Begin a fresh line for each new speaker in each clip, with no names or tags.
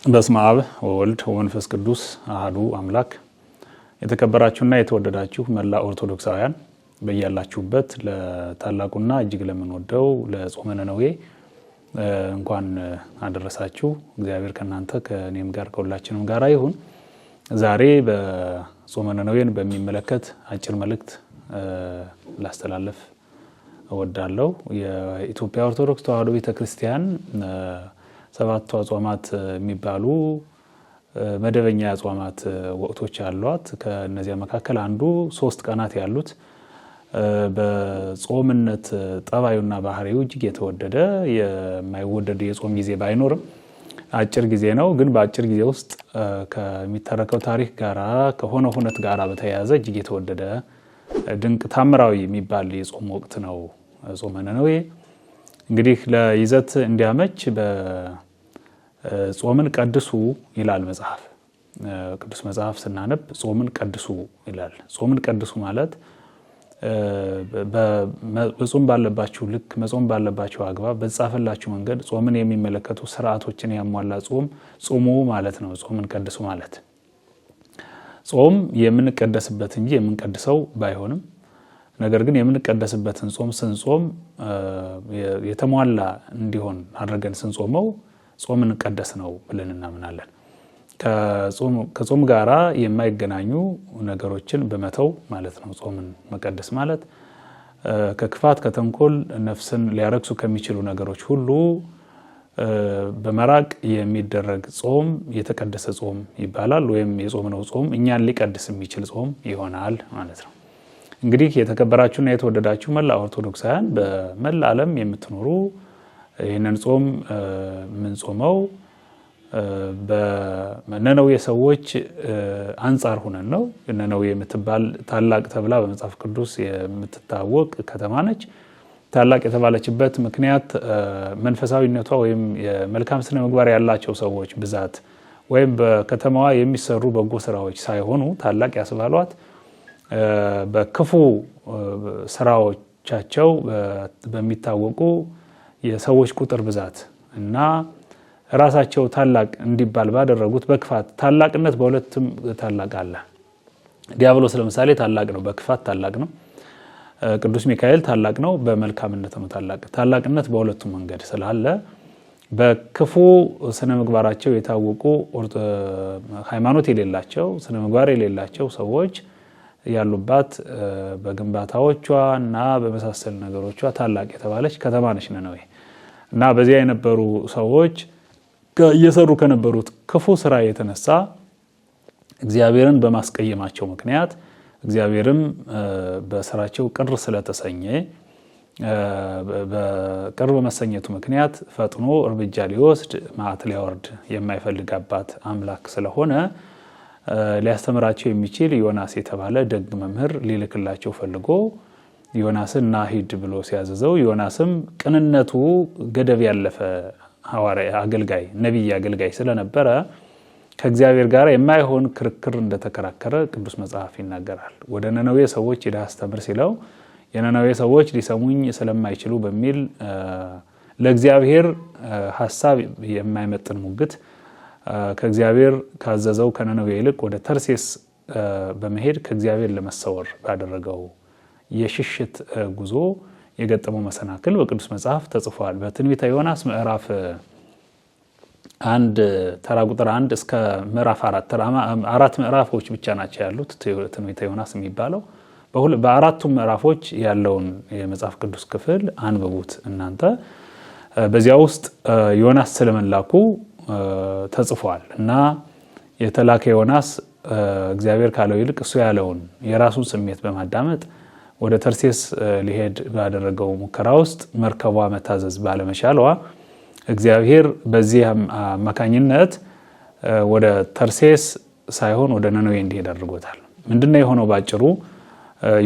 በስመ አብ ወወልድ ወመንፈስ ቅዱስ አሐዱ አምላክ። የተከበራችሁና የተወደዳችሁ መላ ኦርቶዶክሳውያን በእያላችሁበት ለታላቁና እጅግ ለምንወደው ለጾመ ነነዌ እንኳን አደረሳችሁ። እግዚአብሔር ከናንተ ከኔም ጋር ከሁላችንም ጋር ይሁን። ዛሬ በጾመ ነነዌን በሚመለከት አጭር መልእክት ላስተላለፍ እወዳለሁ። የኢትዮጵያ ኦርቶዶክስ ተዋሕዶ ቤተክርስቲያን ሰባቱ አጽዋማት የሚባሉ መደበኛ አጽዋማት ወቅቶች አሏት። ከነዚያ መካከል አንዱ 3 ቀናት ያሉት በጾምነት ጠባዩና ባህሪው እጅግ የተወደደ የማይወደድ የጾም ጊዜ ባይኖርም አጭር ጊዜ ነው። ግን በአጭር ጊዜ ውስጥ ከሚተረከው ታሪክ ጋራ ከሆነ ሁነት ጋራ በተያያዘ እጅግ የተወደደ ድንቅ ታምራዊ የሚባል የጾም ወቅት ነው ጾመ ነነዌ። እንግዲህ ለይዘት እንዲያመች ጾምን ቀድሱ ይላል መጽሐፍ። ቅዱስ መጽሐፍ ስናነብ ጾምን ቀድሱ ይላል። ጾምን ቀድሱ ማለት በጾም ባለባችሁ ልክ መጾም ባለባችሁ አግባብ በተጻፈላችሁ መንገድ ጾምን የሚመለከቱ ስርዓቶችን ያሟላ ጾም ጾሙ ማለት ነው። ጾምን ቀድሱ ማለት ጾም የምንቀደስበት እንጂ የምንቀድሰው ባይሆንም፣ ነገር ግን የምንቀደስበትን ጾም ስንጾም የተሟላ እንዲሆን አድርገን ስንጾመው ጾምን ቀደስ ነው ብለን እናምናለን። ከጾም ጋራ የማይገናኙ ነገሮችን በመተው ማለት ነው ጾምን መቀደስ ማለት። ከክፋት ከተንኮል ነፍስን ሊያረክሱ ከሚችሉ ነገሮች ሁሉ በመራቅ የሚደረግ ጾም የተቀደሰ ጾም ይባላል። ወይም የጾምነው ጾም እኛን ሊቀድስ የሚችል ጾም ይሆናል ማለት ነው። እንግዲህ የተከበራችሁና የተወደዳችሁ መላ ኦርቶዶክሳውያን በመላ ዓለም የምትኖሩ ይህንን ጾም የምንጾመው በነነዌ ሰዎች አንጻር ሆነን ነው። ነነዌ የምትባል ታላቅ ተብላ በመጽሐፍ ቅዱስ የምትታወቅ ከተማ ነች። ታላቅ የተባለችበት ምክንያት መንፈሳዊነቷ ወይም የመልካም ስነ ምግባር ያላቸው ሰዎች ብዛት ወይም በከተማዋ የሚሰሩ በጎ ስራዎች ሳይሆኑ ታላቅ ያስባሏት በክፉ ስራዎቻቸው በሚታወቁ የሰዎች ቁጥር ብዛት እና ራሳቸው ታላቅ እንዲባል ባደረጉት በክፋት ታላቅነት በሁለቱም ታላቅ አለ። ዲያብሎስ ለምሳሌ ታላቅ ነው፣ በክፋት ታላቅ ነው። ቅዱስ ሚካኤል ታላቅ ነው፣ በመልካምነት ነው ታላቅ። ታላቅነት በሁለቱም መንገድ ስላለ በክፉ ስነ ምግባራቸው የታወቁ ሃይማኖት የሌላቸው ስነ ምግባር የሌላቸው ሰዎች ያሉባት በግንባታዎቿ እና በመሳሰል ነገሮቿ ታላቅ የተባለች ከተማ ነች ነነዌ። እና በዚያ የነበሩ ሰዎች እየሰሩ ከነበሩት ክፉ ስራ የተነሳ እግዚአብሔርን በማስቀየማቸው ምክንያት እግዚአብሔርም በስራቸው ቅር ስለተሰኘ በቅር በመሰኘቱ ምክንያት ፈጥኖ እርምጃ ሊወስድ መዓት ሊያወርድ የማይፈልግ አባት አምላክ ስለሆነ ሊያስተምራቸው የሚችል ዮናስ የተባለ ደግ መምህር ሊልክላቸው ፈልጎ ዮናስን ና ሂድ ብሎ ሲያዘዘው ዮናስም ቅንነቱ ገደብ ያለፈ ሐዋርያ አገልጋይ ነቢይ አገልጋይ ስለነበረ ከእግዚአብሔር ጋር የማይሆን ክርክር እንደተከራከረ ቅዱስ መጽሐፍ ይናገራል። ወደ ነነዌ ሰዎች ሄደህ አስተምር ሲለው የነነዌ ሰዎች ሊሰሙኝ ስለማይችሉ በሚል ለእግዚአብሔር ሐሳብ የማይመጥን ሙግት ከእግዚአብሔር ካዘዘው ከነነዌ ይልቅ ወደ ተርሴስ በመሄድ ከእግዚአብሔር ለመሰወር ባደረገው የሽሽት ጉዞ የገጠመው መሰናክል በቅዱስ መጽሐፍ ተጽፏል። በትንቢተ ዮናስ ምዕራፍ 1 ተራ ቁጥር 1 እስከ ምዕራፍ 4 ምዕራፎች ብቻ ናቸው ያሉት ትንቢተ ዮናስ የሚባለው። በአራቱም ምዕራፎች ያለውን የመጽሐፍ ቅዱስ ክፍል አንብቡት እናንተ። በዚያ ውስጥ ዮናስ ስለመላኩ ተጽፏል እና የተላከ ዮናስ እግዚአብሔር ካለው ይልቅ እሱ ያለውን የራሱን ስሜት በማዳመጥ ወደ ተርሴስ ሊሄድ ባደረገው ሙከራ ውስጥ መርከቧ መታዘዝ ባለመቻሏ እግዚአብሔር በዚህ አማካኝነት ወደ ተርሴስ ሳይሆን ወደ ነነዌ እንዲሄድ አድርጎታል። ምንድነው የሆነው? ባጭሩ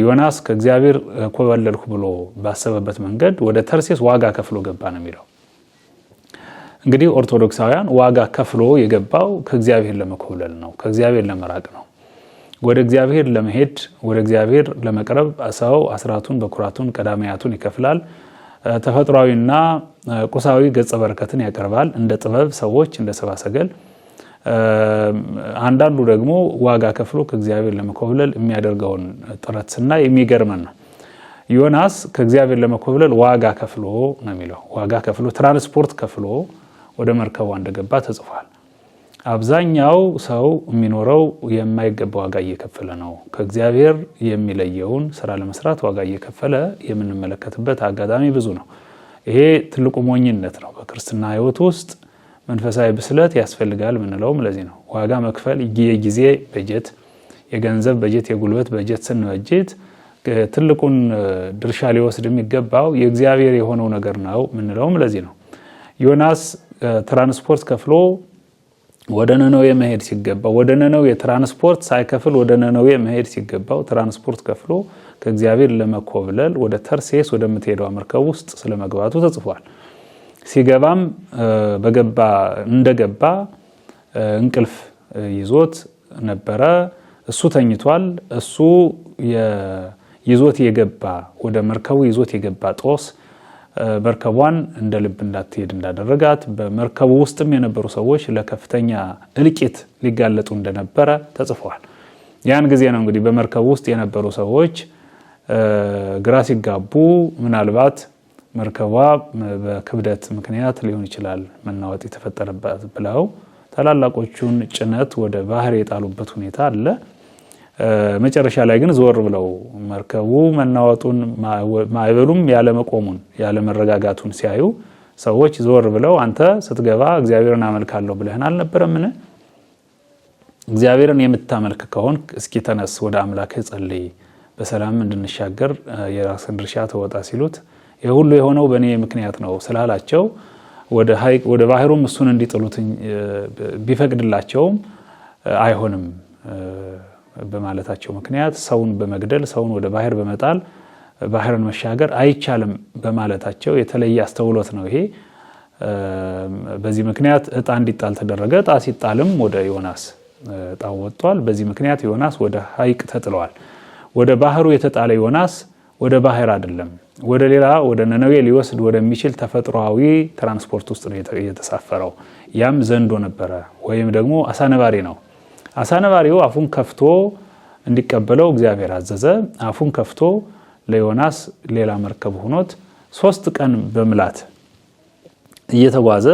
ዮናስ ከእግዚአብሔር ኮበለልኩ ብሎ ባሰበበት መንገድ ወደ ተርሴስ ዋጋ ከፍሎ ገባ ነው የሚለው። እንግዲህ ኦርቶዶክሳውያን ዋጋ ከፍሎ የገባው ከእግዚአብሔር ለመኮብለል ነው፣ ከእግዚአብሔር ለመራቅ ነው። ወደ እግዚአብሔር ለመሄድ ወደ እግዚአብሔር ለመቅረብ ሰው አስራቱን በኩራቱን ቀዳማያቱን ይከፍላል። ተፈጥሯዊና ቁሳዊ ገጸ በረከትን ያቀርባል። እንደ ጥበብ ሰዎች እንደ ሰብአ ሰገል አንዳንዱ ደግሞ ዋጋ ከፍሎ ከእግዚአብሔር ለመኮብለል የሚያደርገውን ጥረት ስናይ የሚገርመን ነው። ዮናስ ከእግዚአብሔር ለመኮብለል ዋጋ ከፍሎ ነው የሚለው። ዋጋ ከፍሎ ትራንስፖርት ከፍሎ ወደ መርከቧ እንደገባ ተጽፏል። አብዛኛው ሰው የሚኖረው የማይገባ ዋጋ እየከፈለ ነው። ከእግዚአብሔር የሚለየውን ስራ ለመስራት ዋጋ እየከፈለ የምንመለከትበት አጋጣሚ ብዙ ነው። ይሄ ትልቁ ሞኝነት ነው። በክርስትና ሕይወት ውስጥ መንፈሳዊ ብስለት ያስፈልጋል ምንለውም ለዚህ ነው። ዋጋ መክፈል የጊዜ በጀት፣ የገንዘብ በጀት፣ የጉልበት በጀት ስንበጀት ትልቁን ድርሻ ሊወስድ የሚገባው የእግዚአብሔር የሆነው ነገር ነው ምንለውም ለዚህ ነው። ዮናስ ትራንስፖርት ከፍሎ ወደ ነነዌ መሄድ ሲገባው ወደ ነነዌ ትራንስፖርት ሳይከፍል ወደ ነነዌ መሄድ ሲገባው ትራንስፖርት ከፍሎ ከእግዚአብሔር ለመኮብለል ወደ ተርሴስ ወደምትሄደው መርከብ ውስጥ ስለመግባቱ ተጽፏል። ሲገባም እንደገባ እንቅልፍ ይዞት ነበረ። እሱ ተኝቷል። እሱ ይዞት የገባ ወደ መርከቡ ይዞት የገባ ጦስ መርከቧን እንደ ልብ እንዳትሄድ እንዳደረጋት፣ በመርከቡ ውስጥም የነበሩ ሰዎች ለከፍተኛ እልቂት ሊጋለጡ እንደነበረ ተጽፏል። ያን ጊዜ ነው እንግዲህ በመርከቡ ውስጥ የነበሩ ሰዎች ግራ ሲጋቡ ምናልባት መርከቧ በክብደት ምክንያት ሊሆን ይችላል መናወጥ የተፈጠረበት ብለው ታላላቆቹን ጭነት ወደ ባህር የጣሉበት ሁኔታ አለ። መጨረሻ ላይ ግን ዞር ብለው መርከቡ መናወጡን ማዕበሉም ያለመቆሙን ያለመረጋጋቱን ሲያዩ ሰዎች ዞር ብለው አንተ ስትገባ እግዚአብሔርን አመልካለሁ ብለህን አልነበረምን? እግዚአብሔርን የምታመልክ ከሆን እስኪ ተነስ ወደ አምላክህ ጸልይ፣ በሰላም እንድንሻገር የራስን ድርሻ ተወጣ ሲሉት ይህ ሁሉ የሆነው በእኔ ምክንያት ነው ስላላቸው ወደ ባህሩም እሱን እንዲጥሉት ቢፈቅድላቸውም አይሆንም በማለታቸው ምክንያት ሰውን በመግደል ሰውን ወደ ባህር በመጣል ባህርን መሻገር አይቻልም በማለታቸው የተለየ አስተውሎት ነው ይሄ። በዚህ ምክንያት እጣ እንዲጣል ተደረገ። እጣ ሲጣልም ወደ ዮናስ እጣው ወጥቷል። በዚህ ምክንያት ዮናስ ወደ ሐይቅ ተጥለዋል። ወደ ባህሩ የተጣለ ዮናስ ወደ ባህር አይደለም ወደ ሌላ ወደ ነነዌ ሊወስድ ወደሚችል ተፈጥሯዊ ትራንስፖርት ውስጥ ነው የተሳፈረው። ያም ዘንዶ ነበረ ወይም ደግሞ አሳነባሪ ነው። አሳነባሪው አፉን ከፍቶ እንዲቀበለው እግዚአብሔር አዘዘ። አፉን ከፍቶ ለዮናስ ሌላ መርከብ ሆኖት 3 ቀን በምላት እየተጓዘ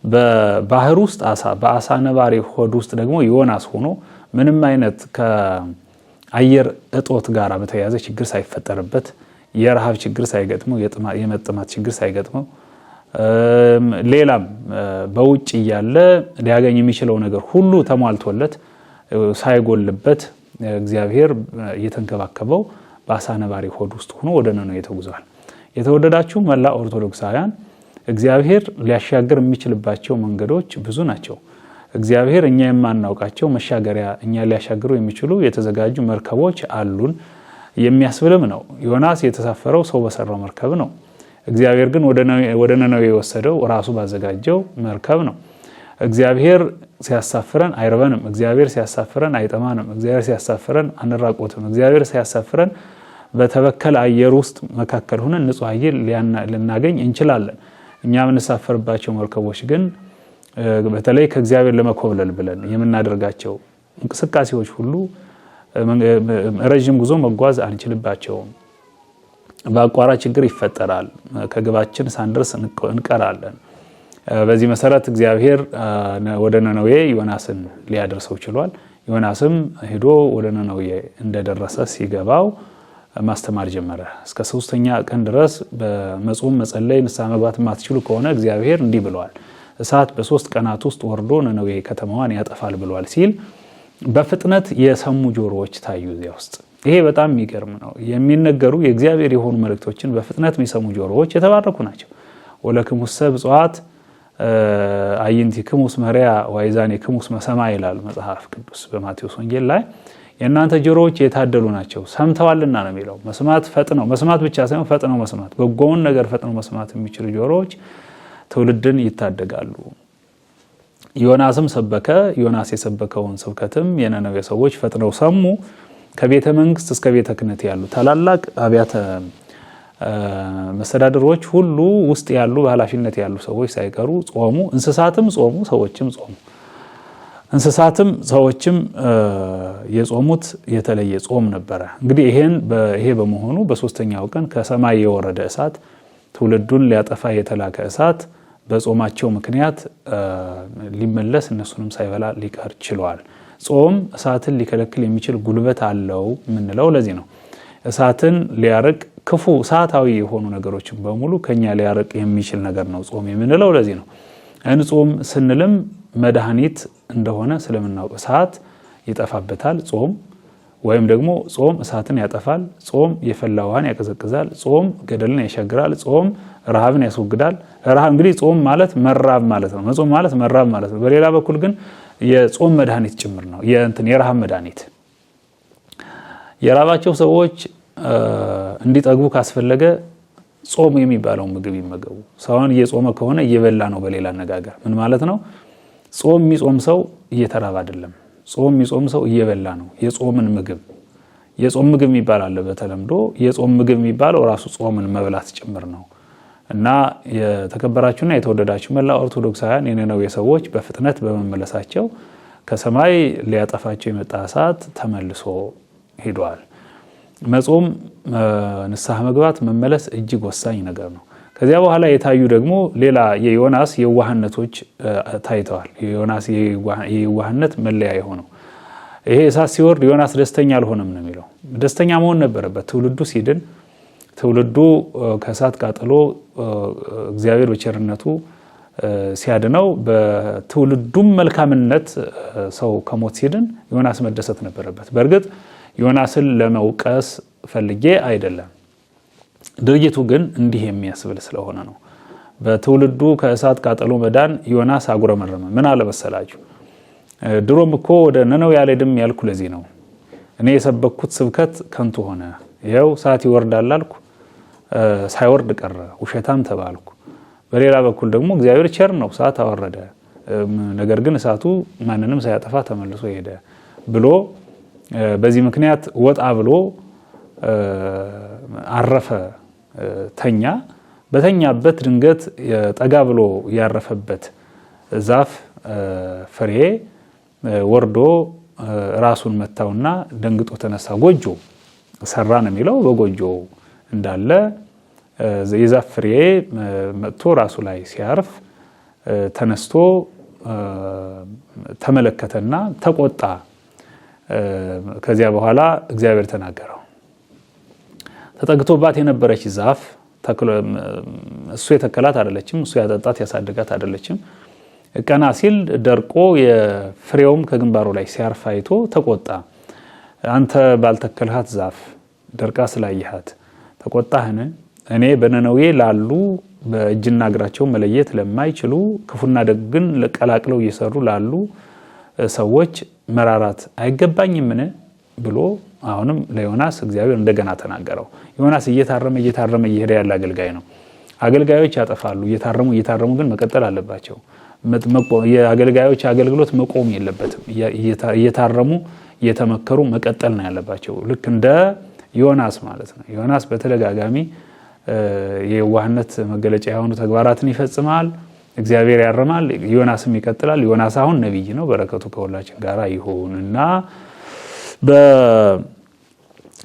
በባህር ውስጥ በአሳነባሪ ሆድ ውስጥ ደግሞ ዮናስ ሆኖ ምንም አይነት ከአየር እጦት ጋር በተያያዘ ችግር ሳይፈጠርበት የረሃብ ችግር ሳይገጥመው የመጠማት ችግር ሳይገጥመው ሌላም በውጭ እያለ ሊያገኝ የሚችለው ነገር ሁሉ ተሟልቶለት ሳይጎልበት እግዚአብሔር እየተንከባከበው በአሳነባሪ ሆድ ውስጥ ሆኖ ወደ ነነዌ ተጉዟል። የተወደዳችሁ መላ ኦርቶዶክሳውያን እግዚአብሔር ሊያሻገር የሚችልባቸው መንገዶች ብዙ ናቸው። እግዚአብሔር እኛ የማናውቃቸው መሻገሪያ እኛ ሊያሻግሩ የሚችሉ የተዘጋጁ መርከቦች አሉን የሚያስብልም ነው። ዮናስ የተሳፈረው ሰው በሰራው መርከብ ነው። እግዚአብሔር ግን ወደ ነነዌ የወሰደው ራሱ ባዘጋጀው መርከብ ነው። እግዚአብሔር ሲያሳፍረን አይርበንም። እግዚአብሔር ሲያሳፍረን አይጠማንም። እግዚአብሔር ሲያሳፍረን አንራቆትም። እግዚአብሔር ሲያሳፍረን በተበከለ አየር ውስጥ መካከል ሆነን ንጹህ አየር ልናገኝ እንችላለን። እኛ የምንሳፈርባቸው መርከቦች ግን በተለይ ከእግዚአብሔር ለመኮብለል ብለን የምናደርጋቸው እንቅስቃሴዎች ሁሉ ረጅም ጉዞ መጓዝ አንችልባቸውም። በአቋራጭ ችግር ይፈጠራል። ከግባችን ሳንደርስ እንቀራለን። በዚህ መሰረት እግዚአብሔር ወደ ነነዌ ዮናስን ሊያደርሰው ችሏል። ዮናስም ሄዶ ወደ ነነዌ እንደደረሰ ሲገባው ማስተማር ጀመረ። እስከ 3ኛ ቀን ድረስ በመጾም መጸለይ ንስሐ መግባት የማትችሉ ከሆነ እግዚአብሔር እንዲህ ብለዋል፣ እሳት በ3 ቀናት ውስጥ ወርዶ ነነዌ ከተማዋን ያጠፋል ብለዋል ሲል በፍጥነት የሰሙ ጆሮዎች ታዩ እዚያ ውስጥ። ይሄ በጣም የሚገርም ነው። የሚነገሩ የእግዚአብሔር የሆኑ መልእክቶችን በፍጥነት የሚሰሙ ጆሮዎች የተባረኩ ናቸው። ወለክሙሰ ብፁዓት አዕይንቲክሙ እስመ ርያ ወአእዛኒክሙ እስመ ሰምዐ ይላል መጽሐፍ ቅዱስ በማቴዎስ ወንጌል ላይ። የእናንተ ጆሮዎች የታደሉ ናቸው ሰምተዋልና ነው የሚለው። መስማት ብቻ ሳይሆን ፈጥነው መስማት፣ በጎውን ነገር ፈጥነው መስማት የሚችሉ ጆሮዎች ትውልድን ይታደጋሉ። ዮናስም ሰበከ። ዮናስ የሰበከውን ስብከትም የነነዌ ሰዎች ፈጥነው ሰሙ። ከቤተ መንግስት እስከ ቤተ ክህነት ያሉ ታላላቅ አብያተ መስተዳድሮች ሁሉ ውስጥ ያሉ በኃላፊነት ያሉ ሰዎች ሳይቀሩ ጾሙ። እንስሳትም ጾሙ፣ ሰዎችም ጾሙ። እንስሳትም ሰዎችም የጾሙት የተለየ ጾም ነበረ። እንግዲህ ይሄ በመሆኑ በሶስተኛው ቀን ከሰማይ የወረደ እሳት ትውልዱን ሊያጠፋ የተላከ እሳት በጾማቸው ምክንያት ሊመለስ እነሱንም ሳይበላ ሊቀር ችሏል። ጾም እሳትን ሊከለክል የሚችል ጉልበት አለው የምንለው ለዚህ ነው። እሳትን ሊያርቅ ክፉ እሳታዊ የሆኑ ነገሮችን በሙሉ ከኛ ሊያርቅ የሚችል ነገር ነው ጾም የምንለው ለዚህ ነው። እንጾም ስንልም መድኃኒት እንደሆነ ስለምናውቅ እሳት ይጠፋበታል ጾም፣ ወይም ደግሞ ጾም እሳትን ያጠፋል፣ ጾም የፈላ ውሃን ያቀዘቅዛል፣ ጾም ገደልን ያሻግራል፣ ጾም ረሃብን ያስወግዳል። ረሃብ እንግዲህ ጾም ማለት መራብ ማለት ነው። መጾም ማለት መራብ ማለት ነው። በሌላ በኩል ግን የጾም መድኃኒት ጭምር ነው። የረሃብ መድኃኒት የራባቸው ሰዎች እንዲጠግቡ ካስፈለገ ጾም የሚባለው ምግብ ይመገቡ። ሰውን እየጾመ ከሆነ እየበላ ነው። በሌላ አነጋገር ምን ማለት ነው? ጾም የሚጾም ሰው እየተራበ አይደለም። ጾም የሚጾም ሰው እየበላ ነው። የጾም ምግብ የሚባል አለ በተለምዶ። የጾም ምግብ የሚባለው ራሱ ጾምን መብላት ጭምር ነው። እና የተከበራችሁና የተወደዳችሁ መላ ኦርቶዶክሳውያን የነነዌ ሰዎች በፍጥነት በመመለሳቸው ከሰማይ ሊያጠፋቸው የመጣ እሳት ተመልሶ ሄዷል። መጾም፣ ንስሐ መግባት፣ መመለስ እጅግ ወሳኝ ነገር ነው። ከዚያ በኋላ የታዩ ደግሞ ሌላ የዮናስ የዋህነቶች ታይተዋል። የዮናስ የዋህነት መለያ የሆነው ይሄ እሳት ሲወርድ ዮናስ ደስተኛ አልሆነም ነው የሚለው። ደስተኛ መሆን ነበረበት። ትውልዱ ሲድን፣ ትውልዱ ከእሳት ቃጠሎ እግዚአብሔር በቸርነቱ ሲያድነው፣ በትውልዱም መልካምነት ሰው ከሞት ሲድን ዮናስ መደሰት ነበረበት። በእርግጥ ዮናስን ለመውቀስ ፈልጌ አይደለም። ድርጊቱ ግን እንዲህ የሚያስብል ስለሆነ ነው። በትውልዱ ከእሳት ቃጠሎ መዳን ዮናስ አጉረመረመ። ምን አለ መሰላችሁ? ድሮም እኮ ወደ ነነዌ አልሄድም ያልኩ ለዚህ ነው። እኔ የሰበኩት ስብከት ከንቱ ሆነ። ይኸው እሳት ይወርዳል አልኩ፣ ሳይወርድ ቀረ፣ ውሸታም ተባልኩ። በሌላ በኩል ደግሞ እግዚአብሔር ቸር ነው፣ እሳት አወረደ፣ ነገር ግን እሳቱ ማንንም ሳያጠፋ ተመልሶ ሄደ ብሎ በዚህ ምክንያት ወጣ ብሎ አረፈ፣ ተኛ። በተኛበት ድንገት ጠጋ ብሎ ያረፈበት ዛፍ ፍሬ ወርዶ ራሱን መታውና ደንግጦ ተነሳ። ጎጆ ሰራ ነው የሚለው። በጎጆ እንዳለ የዛፍ ፍሬ መጥቶ ራሱ ላይ ሲያርፍ ተነስቶ ተመለከተና ተቆጣ። ከዚያ በኋላ እግዚአብሔር ተናገረው። ተጠግቶባት የነበረች ዛፍ እሱ የተከላት አይደለችም፣ እሱ ያጠጣት ያሳደጋት አይደለችም። ቀና ሲል ደርቆ የፍሬውም ከግንባሩ ላይ ሲያርፍ አይቶ ተቆጣ። አንተ ባልተከልሃት ዛፍ ደርቃ ስላየሃት ተቆጣህን? እኔ በነነዌ ላሉ በእጅና እግራቸው መለየት ለማይችሉ ክፉና ደግን ቀላቅለው እየሰሩ ላሉ ሰዎች መራራት አይገባኝምን ብሎ አሁንም ለዮናስ እግዚአብሔር እንደገና ተናገረው። ዮናስ እየታረመ እየሄደ ያለ አገልጋይ ነው። አገልጋዮች ያጠፋሉ፣ እየታረሙ ግን መቀጠል አለባቸው። የአገልጋዮች አገልግሎት መቆም የለበትም። እየታረሙ እየተመከሩ መቀጠል ነው ያለባቸው። ልክ እንደ ዮናስ ማለት ነው። ዮናስ በተደጋጋሚ የዋህነት መገለጫ የሆኑ ተግባራትን ይፈጽማል። እግዚአብሔር ያርማል፣ ዮናስም ይቀጥላል። ዮናስ አሁን ነቢይ ነው። በረከቱ ከሁላችን ጋር ይሁንና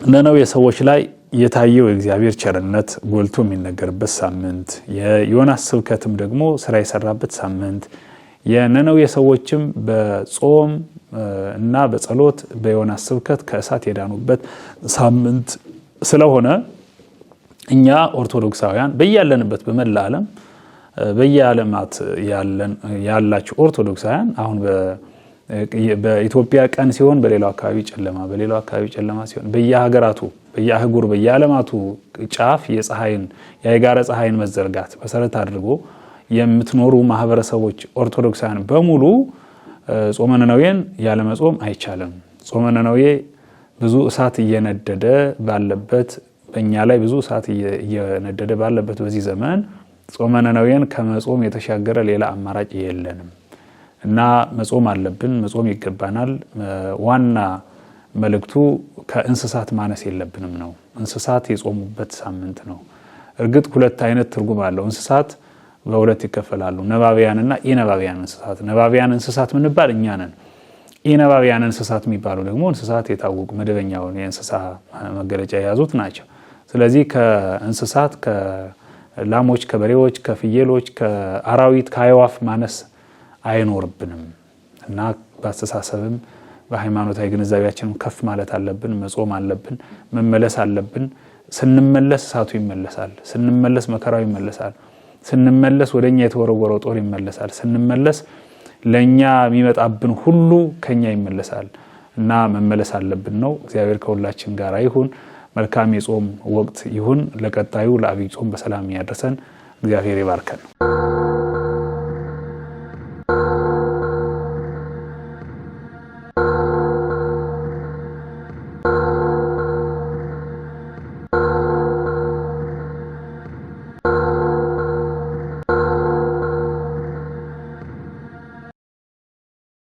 በነነዌ ሰዎች ላይ የታየው የእግዚአብሔር ቸርነት ጎልቶ የሚነገርበት ሳምንት፣ የዮናስ ስብከትም ደግሞ ስራ የሰራበት ሳምንት፣ የነነዌ ሰዎችም በጾም እና በጸሎት በዮናስ ስብከት ከእሳት የዳኑበት ሳምንት ስለሆነ እኛ ኦርቶዶክሳውያን በያለንበት በመላ ዓለም በየዓለማት ያላችሁ ኦርቶዶክሳውያን አሁን በኢትዮጵያ ቀን ሲሆን በሌላው አካባቢ ጨለማ፣ በሌላው አካባቢ ጨለማ ሲሆን በየሀገራቱ በየአህጉር በየዓለማቱ ጫፍ የጋራ ፀሐይን መዘርጋት መሰረት አድርጎ የምትኖሩ ማህበረሰቦች ኦርቶዶክሳውያን በሙሉ ጾመ ነነዌን ያለመጾም አይቻልም። ጾመ ነነዌ ብዙ እሳት እየነደደ ባለበት፣ በእኛ ላይ ብዙ እሳት እየነደደ ባለበት በዚህ ዘመን ጾመ ነነዌን ከመጾም የተሻገረ ሌላ አማራጭ የለንም እና መጾም አለብን፣ መጾም ይገባናል። ዋና መልእክቱ ከእንስሳት ማነስ የለብንም ነው። እንስሳት የጾሙበት ሳምንት ነው። እርግጥ ሁለት አይነት ትርጉም አለው። እንስሳት በሁለት ይከፈላሉ፣ ነባቢያንና ኢነባቢያን እንስሳት። ነባቢያን እንስሳት ምንባል እኛ ነን። ኢነባቢያን እንስሳት የሚባሉ ደግሞ እንስሳት የታወቁ መደበኛውን የእንስሳ መገለጫ የያዙት ናቸው። ስለዚህ ከእንስሳት ከላሞች፣ ከበሬዎች፣ ከፍየሎች፣ ከአራዊት፣ ከአዕዋፍ ማነስ አይኖርብንም እና በአስተሳሰብም በሃይማኖታዊ ግንዛቤያችን ከፍ ማለት አለብን። መጾም አለብን። መመለስ አለብን። ስንመለስ እሳቱ ይመለሳል። ስንመለስ መከራው ይመለሳል። ስንመለስ ወደኛ የተወረወረው ጦር ይመለሳል። ስንመለስ ለኛ የሚመጣብን ሁሉ ከኛ ይመለሳል እና መመለስ አለብን ነው። እግዚአብሔር ከሁላችን ጋር ይሁን። መልካም የጾም ወቅት ይሁን። ለቀጣዩ ለዐቢይ ጾም በሰላም ያድርሰን። እግዚአብሔር ይባርከን።